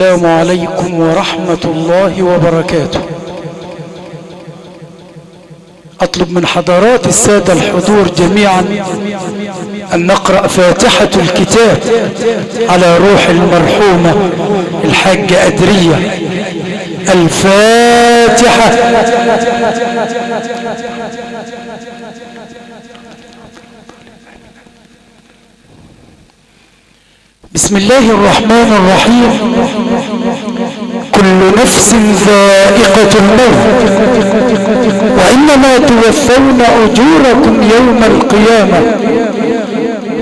السلام عليكم ورحمة الله وبركاته. أطلب من حضرات السادة الحضور جميعا أن نقرأ فاتحة الكتاب على روح المرحومة الحاجة أدرية. الفاتحة. بسم الله الرحمن الرحيم. كل نفس ذائقة الموت وإنما توفون أجوركم يوم القيامة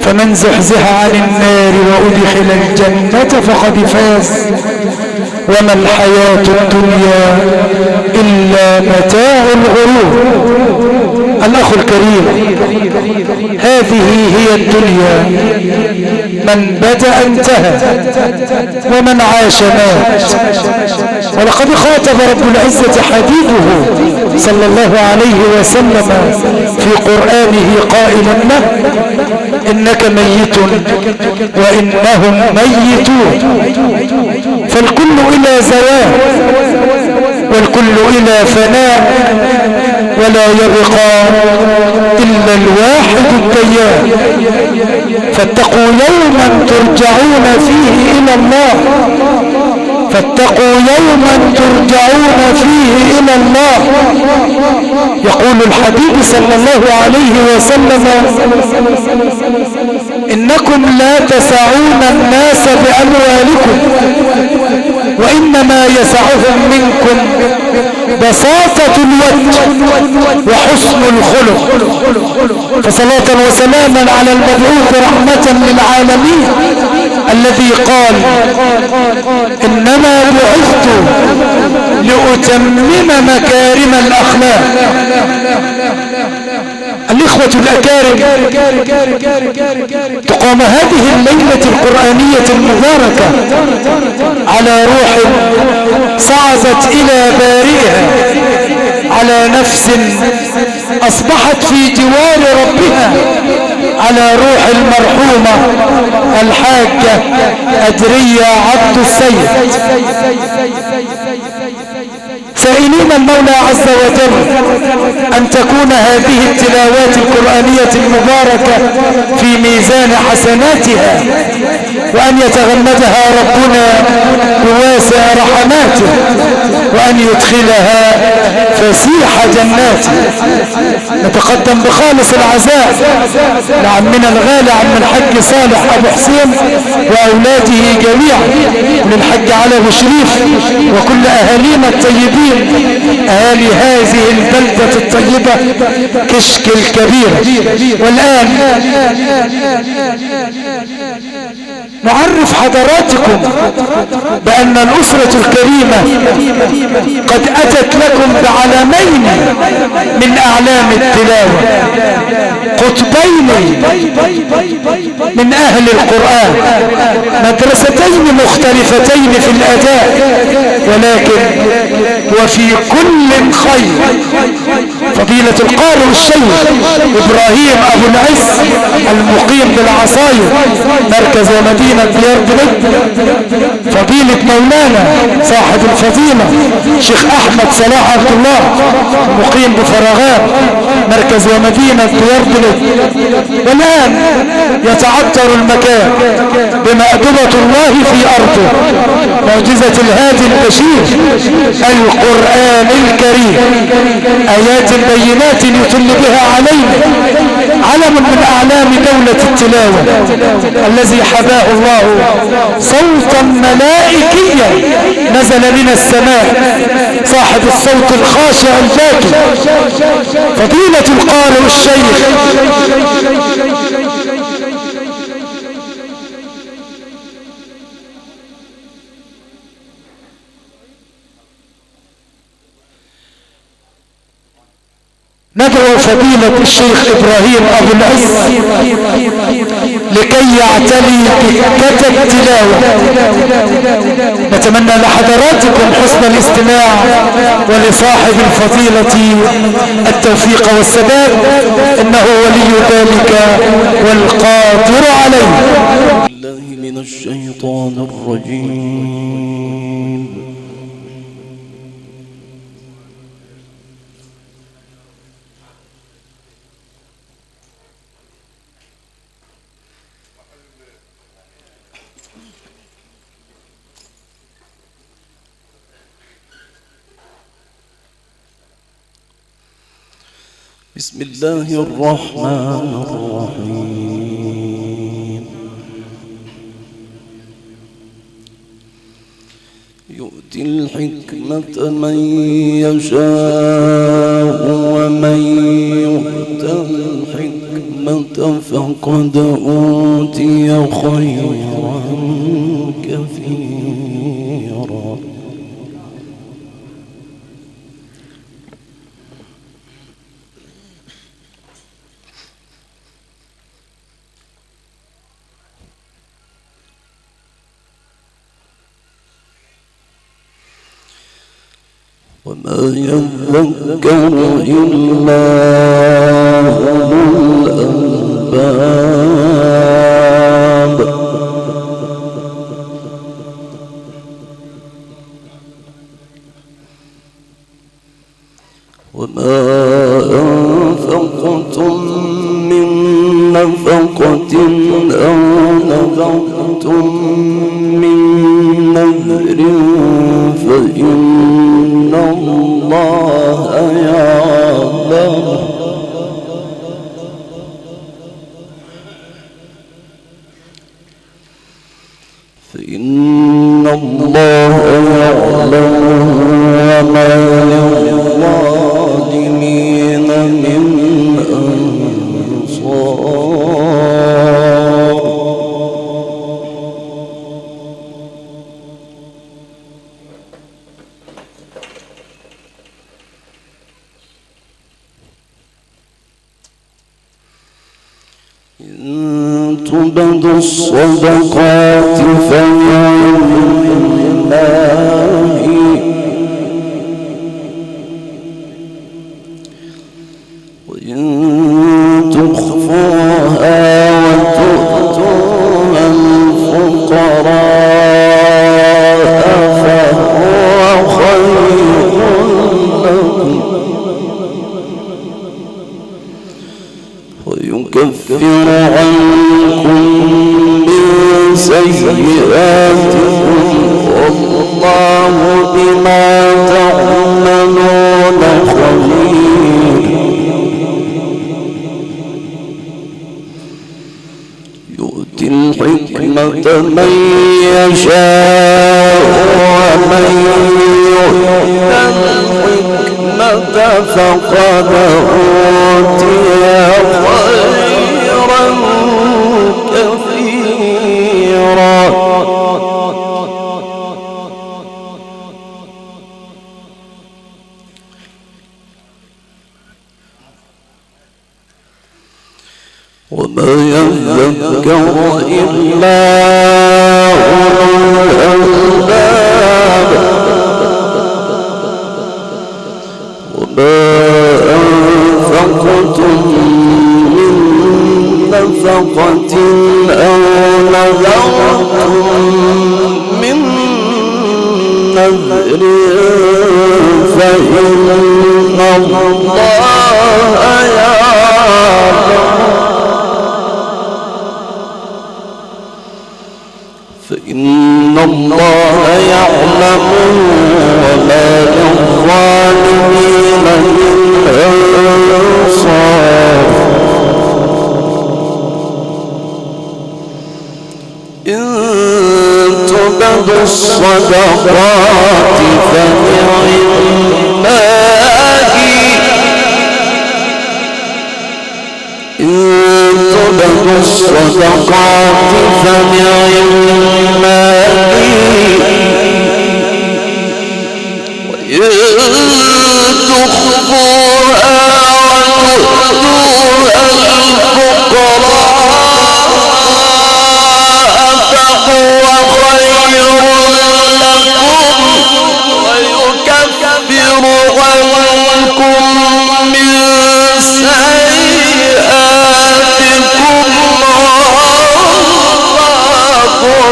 فمن زحزح عن النار وأدخل الجنة فقد فاز وما الحياة الدنيا إلا متاع الغرور. الأخ الكريم، هذه هي الدنيا، من بدأ انتهى ومن عاش مات. ولقد خاطب رب العزة حبيبه صلى الله عليه وسلم في قرآنه قائلا له: إنك ميت وإنهم ميتون. فالكل إلى زوال والكل إلى فناء ولا يبقى إلا الواحد الديان. فاتقوا يوما ترجعون فيه إلى الله، فاتقوا يوما ترجعون فيه إلى الله. يقول الحبيب صلى الله عليه وسلم: إنكم لا تسعون الناس بأموالكم وإنما يسعهم منكم بساطة الوجه وحسن الخلق. فصلاة وسلاما على المبعوث رحمة للعالمين الذي قال: إنما بعثت لأتمم مكارم الأخلاق. الإخوة الأكارم، تقام هذه الليلة القرآنية المباركة على روح صعدت إلى بارئها، على نفس أصبحت في جوار ربها، على روح المرحومة الحاجة أدرية عبد السيد، سائلين المولى عز وجل أن تكون هذه التلاوات القرآنية المباركة في ميزان حسناتها، وأن يتغمدها ربنا بواسع رحماته، وأن يدخلها فسيح جناته. نتقدم بخالص العزاء لعمنا الغالي عم الحج صالح أبو حسين وأولاده جميعا، للحج علي أبو شريف وكل أهالينا الطيبين، أهالي هذه البلدة الطيبة كشك الكبيرة. والآن نعرف حضراتكم بأن الأسرة الكريمة قد أتت لكم بعلمين من أعلام التلاوة، قطبين من أهل القرآن، مدرستين مختلفتين في الأداء، ولكن وفي كل خير. فضيلة القارئ الشيخ إبراهيم أبو العز المقيم بالعصاير مركز ومدينة ديار بلد، فضيلة مولانا صاحب الفضيلة شيخ أحمد صلاح عبد الله مقيم بفراغات مركز ومدينة ديار بلد. والآن يتعطر المكان بمأدبة الله في أرضه، معجزة الهادي البشير القرآن الكريم، آيات بينات يتل بها علينا، علم من أعلام دولة التلاوة الذي حباه الله صوتا ملائكيا نزل من السماء، صاحب الصوت الخاشع الباكي فضيلة القارئ الشيخ ندعو فضيلة الشيخ إبراهيم أبو العز لكي يعتلي دكة التلاوة. نتمنى لحضراتكم حسن الاستماع ولصاحب الفضيلة التوفيق والسداد، إنه ولي ذلك والقادر عليه. من الشيطان الرجيم. بسم الله الرحمن الرحيم. يؤتي الحكمة من يشاء ومن يؤت الحكمة فقد أوتي خيرا كثيرا. وما يذكر إلا أولو الألباب. وما أنفقتم من نفقة أو نذرتم من نذر فإن الله يعلم. فإن الله يعلم وما للظالمين من أنصار. إن تبدوا الصدقات فلله، وإن تخفوها وتؤتوها الفقراء فهو خير لكم ويكفر عنكم من سيئاتكم والله بما تعملون خبير. يؤتي الحكمة من يشاء ومن يؤت الحكمة فقد أوتي خيرا كثيرا. وما يذكر إلا أولو الألباب. وما أنفقتم من نفقة أو نذرتم من نذر فإن الله يعلم. فإن الله يعلم وما للظالمين من أنصار. إن تبدوا الصدقات فنعما هي. إن تبدوا الصدقات فنعما هي وإن تخفوها وتؤتوها الفقراء فهو خير لكم ويكفر عنكم من سيئاتكم والله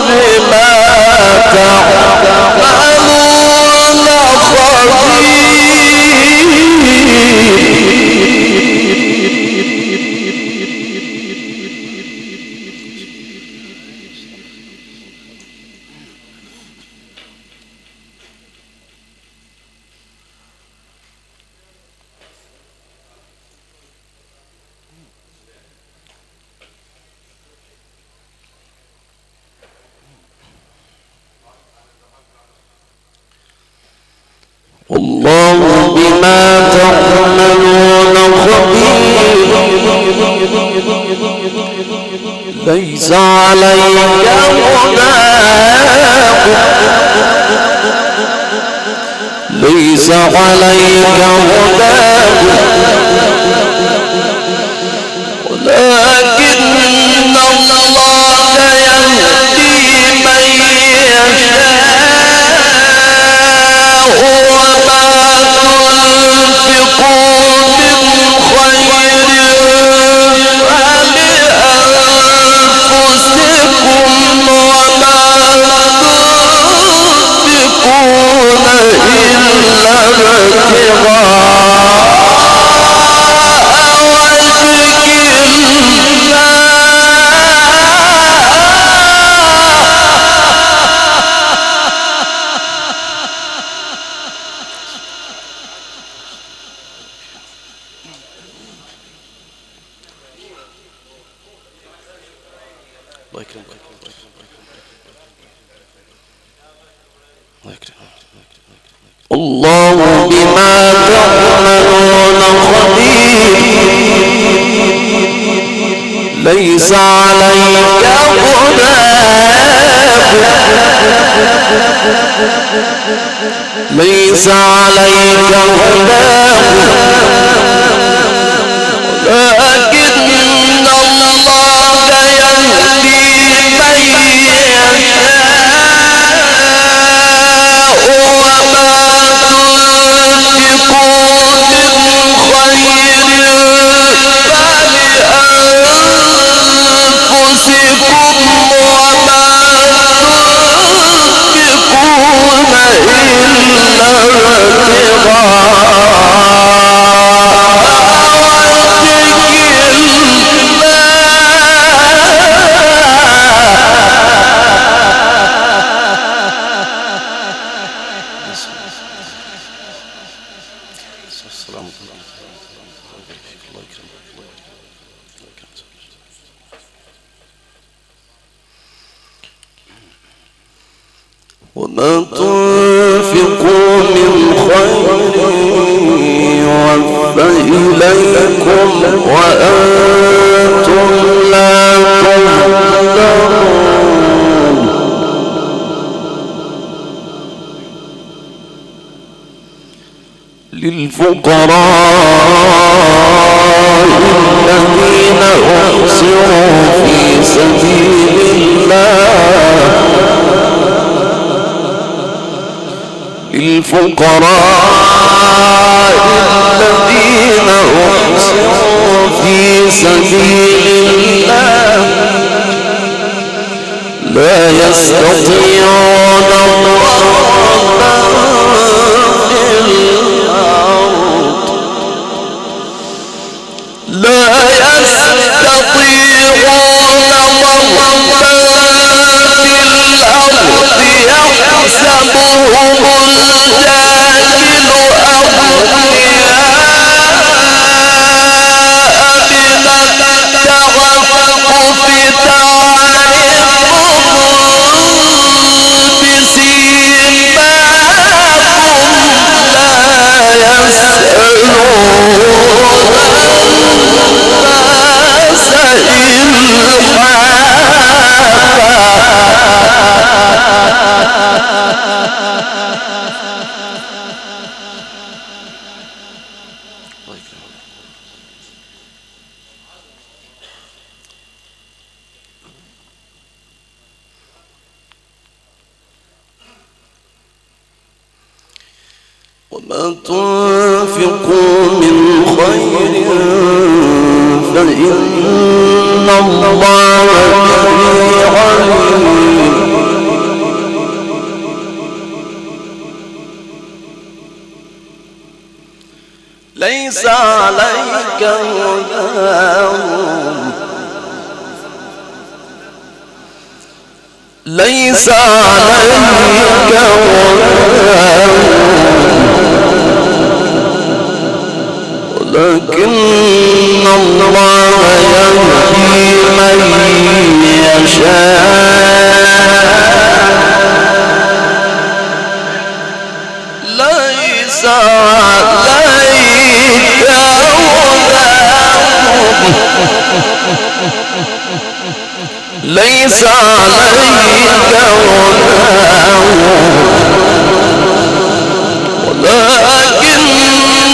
والله بما تعملون خبير ليس عليك هداهم ولكن الله يهدي من يشاء وما تنفقوا من خير فلأنفسكم وما تنفقون إلا ابتغاء الله بما تعملون خبير ليس عليك هداهم ولكن الله يهدي من يشاء وما تنفقوا من خير فلأنفسكم وما تنفقون إلا وما تنفقوا من خير يوفى إليكم وأنتم لا تظلمون للفقراء الذين أحصروا في سبيل الله للفقراء الذين أحصروا في سبيل الله لا يستطيعون ضربا في الأرض يحسبهم الجاهل أغنياء من التعفف تعرفهم بسيماهم لا يسألون الناس وما تنفقوا من خير فإن الله به عليم ليس عليك هداهم ولكن الله يهدي من يشاء ليس ليس عليك هداهم ولكن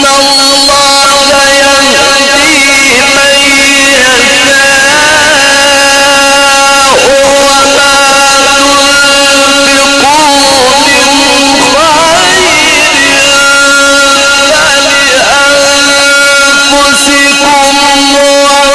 الله يهدي من يشاء وما تنفقوا من خير فلأنفسكم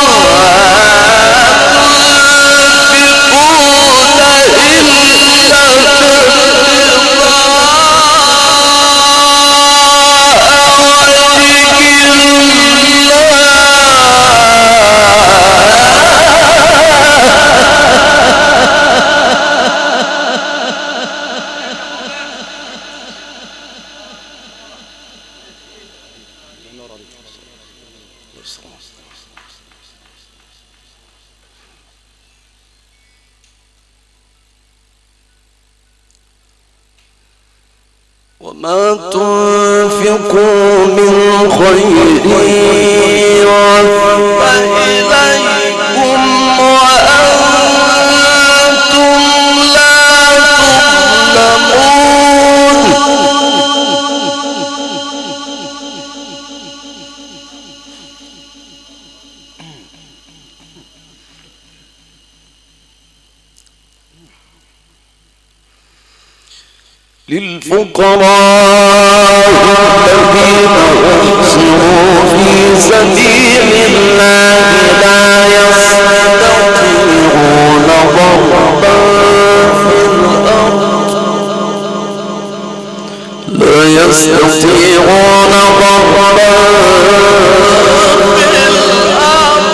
وما تنفقوا من خير يوفى إليكم وأنتم لا تظلمون للفقراء الذين أحصروا في سبيل الله لا يستطيعون ضربا في الأرض لا يستطيعون ضربا في الأرض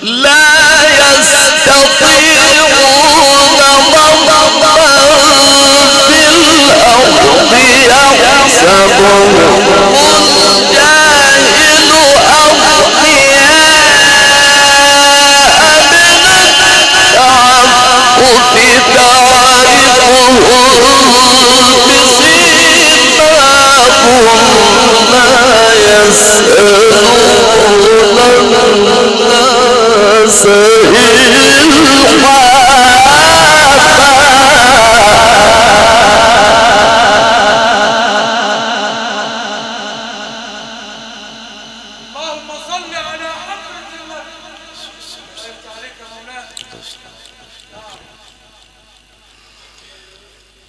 لا يستطيعون يحسبهم الجاهل أغنياء من التعفف تعرفهم بسيماهم لا يسألون الناس إلحافا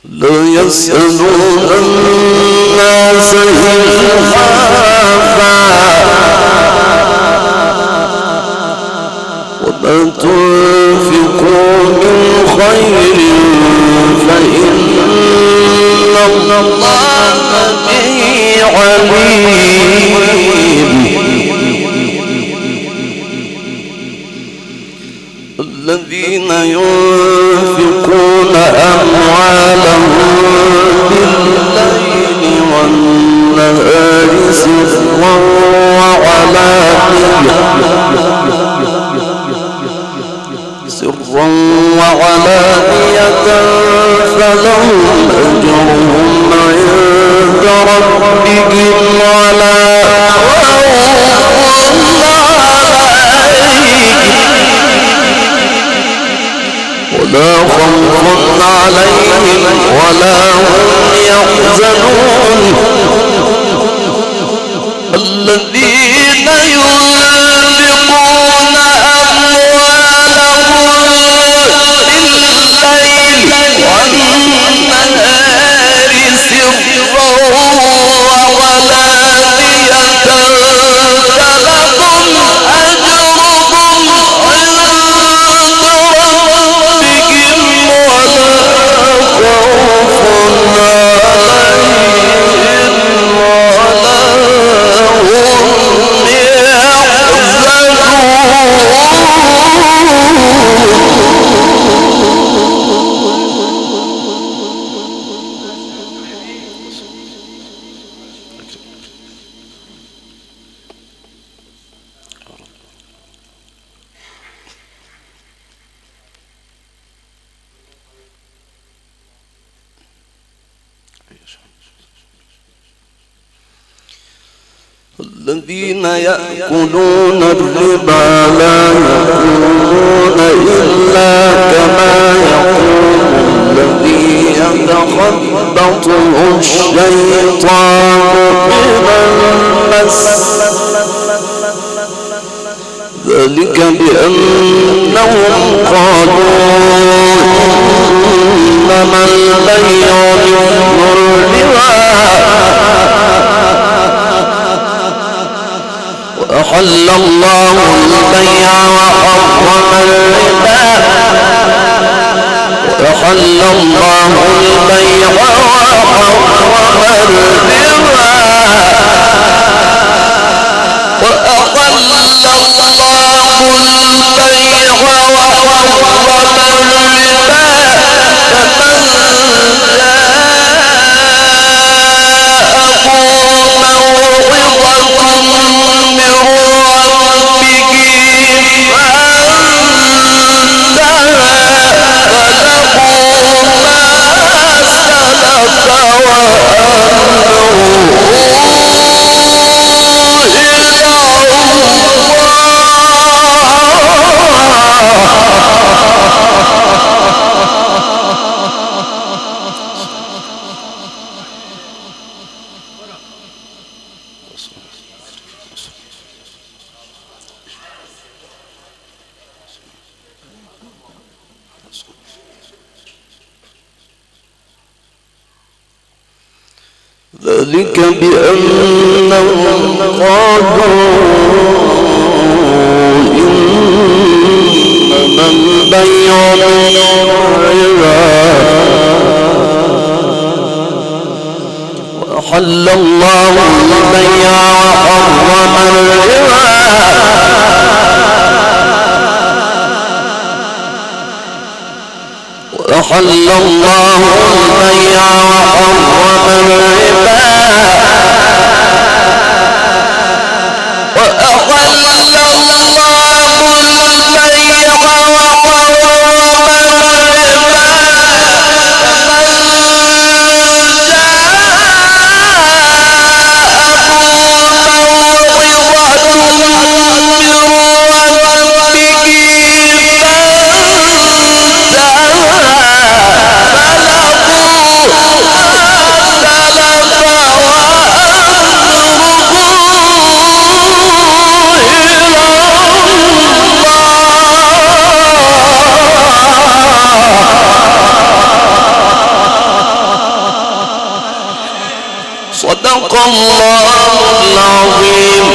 لا يسألون الناس إلحافا وما تنفقوا من خير فإن الله به عليم الذين ينفقون أموالهم بالليل والنهار سرا وعلانية فلهم أجرهم عند ربهم ولا خوف عليهم ولا هم يحزنون الذين ينفقون أموالهم بالليل والنهار سرا وعلانية فلهم أجرهم عند ربهم ولا خوف عليهم الذين يأكلون الربا لا يقومون إلا كما يقوم الذي يتخبطه الشيطان من المس ذلك بأنهم قالوا إنما البيع مثل الربا وأحل الله البيع وحرم الربا وأحل الله البيع وحرم الربا وأحل الله البيع وحرم الربا فمن ذلك بأنهم قالوا إنما البيع مثل الربا وأحل الله البيع وحرم الربا وأحل الله البيع وحرم الربا وأحل الله البيع وحرم الربا صدق الله العظيم.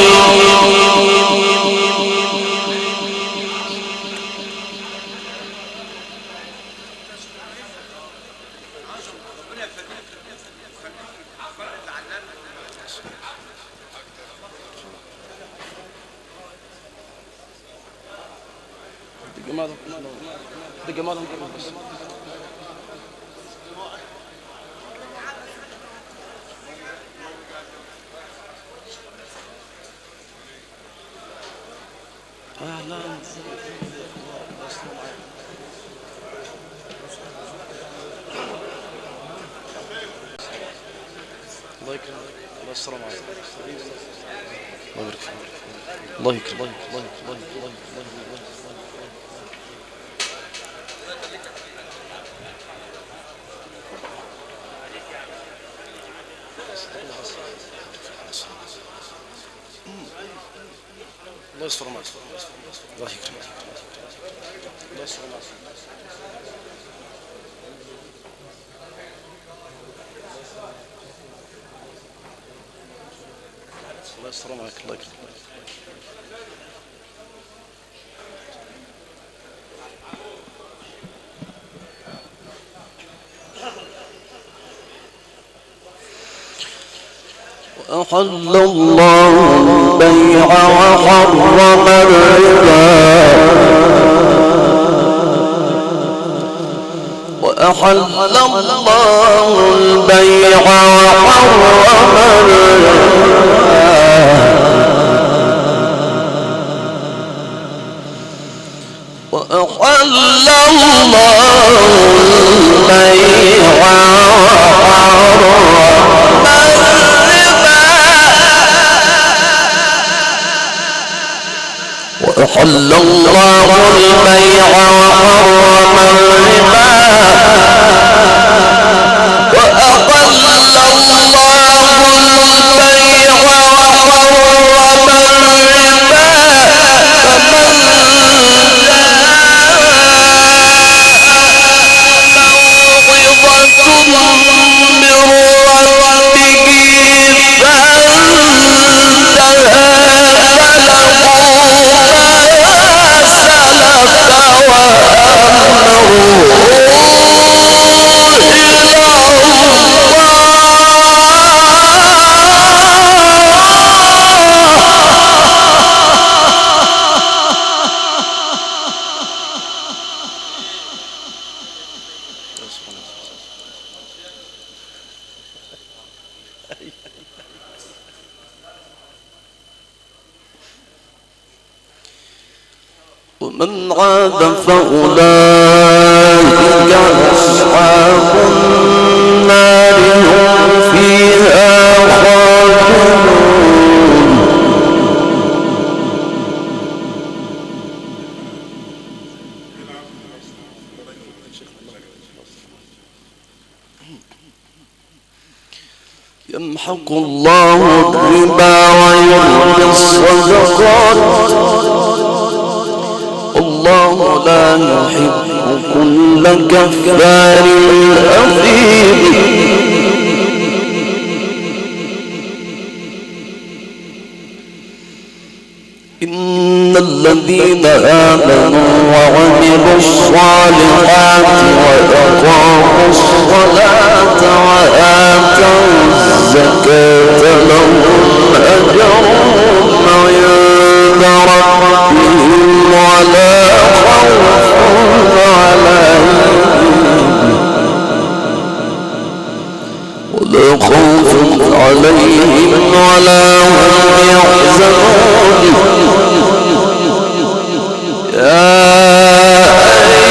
الله يكرمك. الله يستر معك. الله يكرمك. الله يستر معك. الله يستر معك. الله يكرمك. أحل الله البيع وحرم الربا وأحل الله البيع وحرم الربا وأحل الله البيع وحرم الربا وأحل الله البيع وحرم الربا وأحل الله البيع وحرم الربا فمن موعظة من ربه فانتهى ومن عاد فأولئك أصحاب النار هم فيها خالدون يمحق الله الربا ويربي الصدقات الله لا يحب كل كفار أثيم إن الذين آمنوا وعملوا الصالحات وأقاموا الصلاة وآتوا الزكاة لهم أجرهم عند ربهم ولا خوف عليهم ولا هم يحزنون يا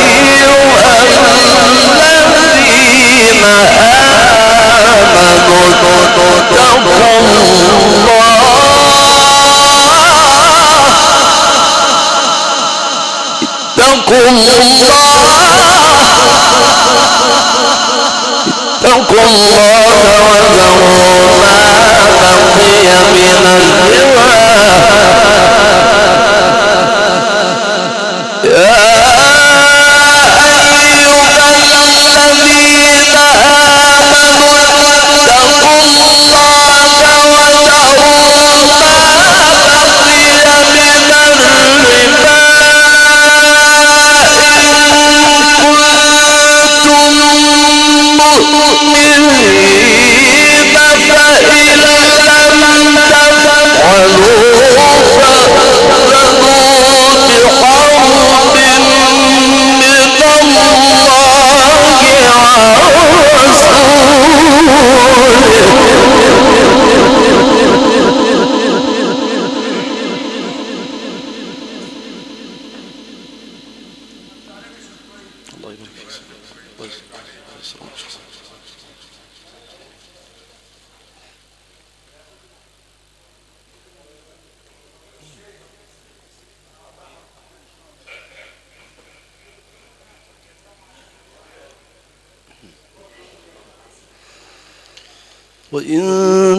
أيها الذين آمنوا اتقوا اتقوا الله وذروا ما بقي من الربا يا أيها الذين آمنوا اتقوا الله وذروا ما بقي من الربا وإن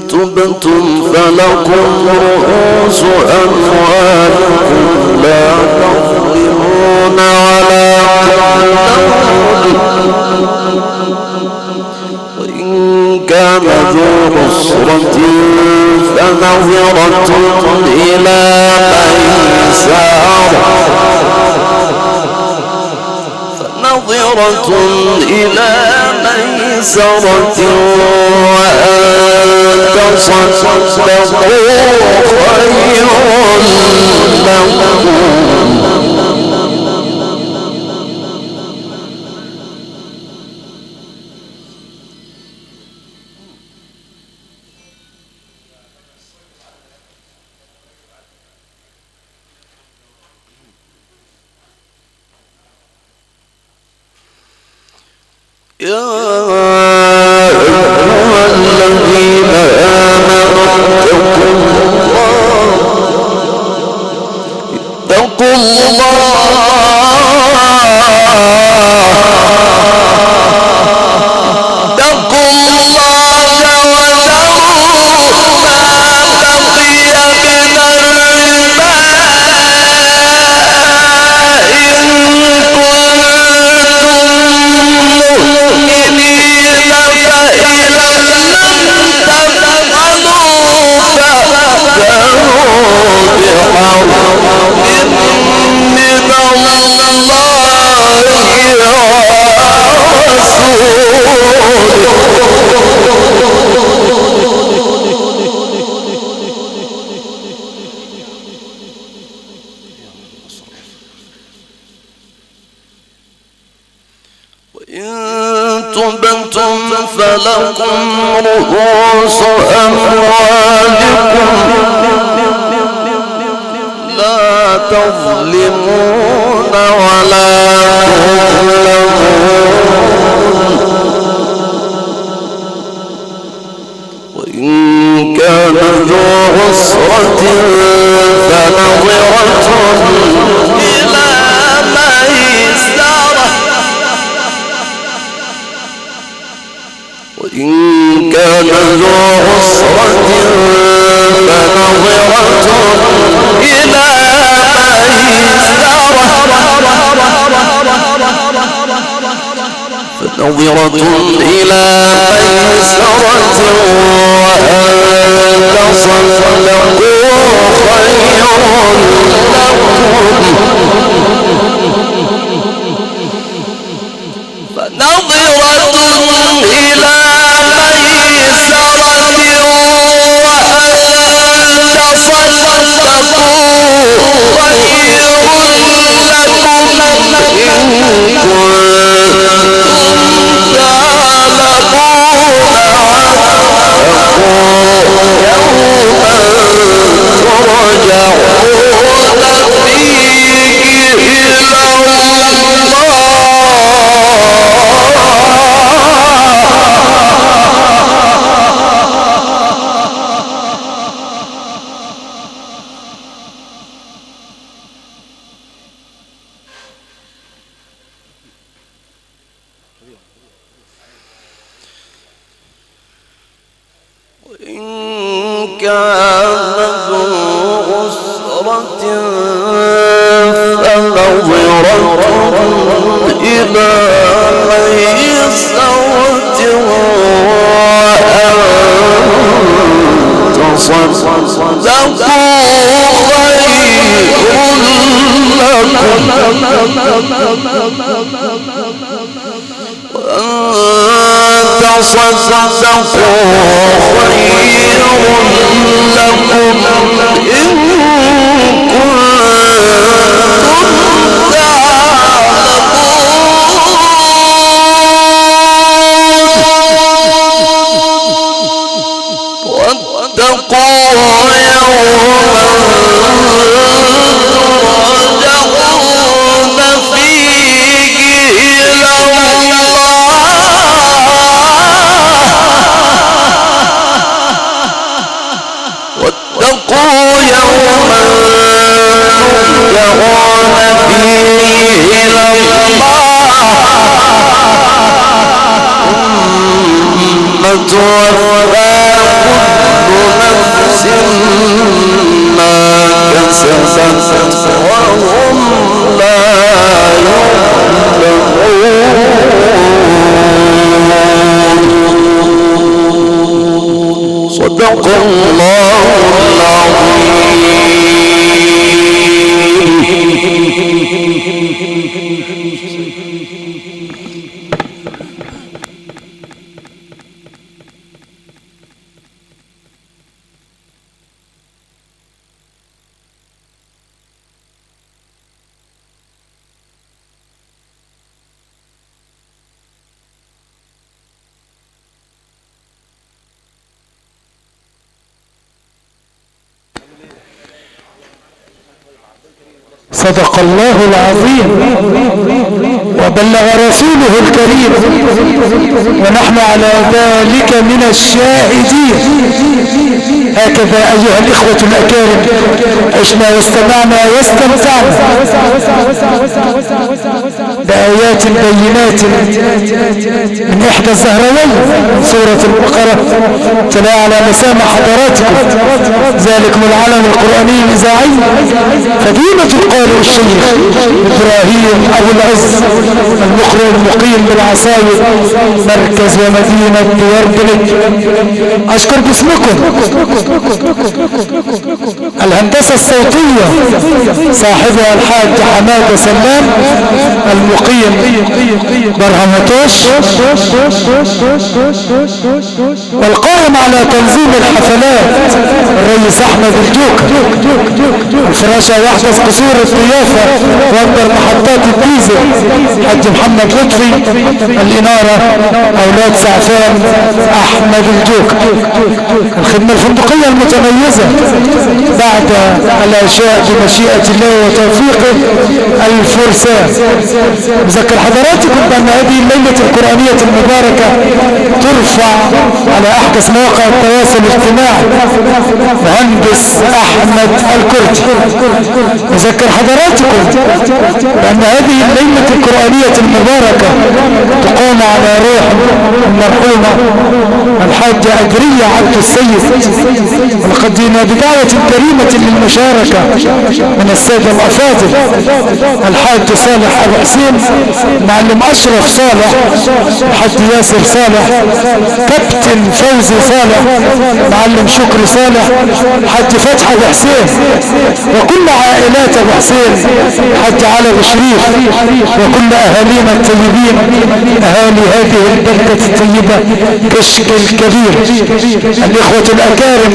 تبتم فلكم رؤوس أموالكم لا تظلمون ولا تظلمون وإن كان ذو عسرة فنظرة إلى ميسرة وأن تصدقوا خير لكم يا أيها الذين آمنوا اتقوا الله فلكم رؤوس أموالكم لا تظلمون ولا تظلمون وإن كان ذو عسرة فنظرة إلى ميسرة وإن كان ذو عسرة فنظرة إلى ميسرة وأن تصدقوا خير لكم فنظرة إلى ميسرة وأن تصدقوا خير لكم إن كان ذو عسرة فنظرة إلى ميسرة وأن تصدقوا خير لكم إن كنتم تعلمون واتقوا يوما ترجعون فيه إلى واتقوا يوما ترجعون فيه إلى الله ثم توفى كل نفس ما كسبت وهم لا يظلمون صدق الله صدق الله العظيم وبلغ رسوله الكريم ونحن على ذلك من الشاهدين. هكذا أيها الإخوة الأكارم عشنا واستمعنا واستمتعنا بآيات بينات من إحدى الزهروين سورة البقرة تلا على مسامع حضراتكم ذلكم العلم القرآني الإذاعي فضيلة القارئ الشيخ إبراهيم أبو العز المقرئ المقيم بالعصاير مركز ومدينة دياربلد. أشكر باسمكم الهندسة الصوتية صاحبها الحاج حمادة سلام المقيم برهمتوش والقائم على تنظيم الحفلات الرئيس احمد الجوكر. الفراشة يحدث قصور الضيافة واكبر محطات الديزل حج محمد لطفي. الانارة اولاد سعفان احمد الجوكر. الخدمة الفندقية المتميزة بعد العشاء بمشيئة الله وتوفيقه الفرسان. أذكر حضراتكم بأن هذه الليلة القرآنية المباركة ترفع على أحدث مواقع التواصل الاجتماعي مهندس أحمد الكردي. أذكر حضراتكم بأن هذه الليلة القرآنية المباركة تقام على روح المرحومة الحاجة أجرية عبد السيد. ولقد جئنا بدعوة كريمة للمشاركة من السادة الأفاضل الحاج صالح أبو حسين، معلم أشرف صالح، الحاج ياسر صالح، كابتن فوزي صالح، معلم شكري صالح، الحاج فتحي أبو حسين، وكل عائلات أبو حسين، الحاج علي أبو شريف، وكل أهالينا الطيبين، أهالي هذه البلدة الطيبة كشك الكبير، الإخوة الأكارم.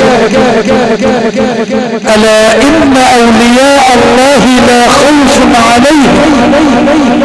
ألا إن أولياء الله لا خوف عليهم